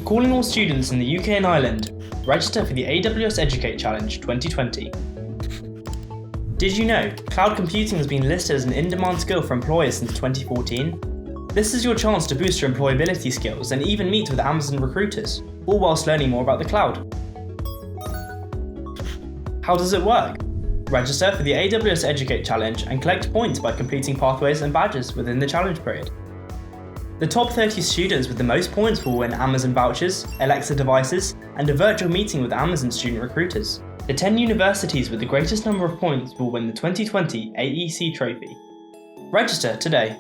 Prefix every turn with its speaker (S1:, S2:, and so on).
S1: Calling all students in the UK and Ireland, register for the AWS Educate Challenge 2020. Did you know cloud computing has been listed as an in-demand skill for employers since 2014? This is your chance to boost your employability skills and even meet with Amazon recruiters, all whilst learning more about the cloud. How does it work? Register for the AWS Educate Challenge and collect points by completing pathways and badges within the challenge period. The top 30 students with the most points will win Amazon vouchers, Alexa devices, and a virtual meeting with Amazon student recruiters. The 10 universities with the greatest number of points will win the 2020 AEC trophy. Register today.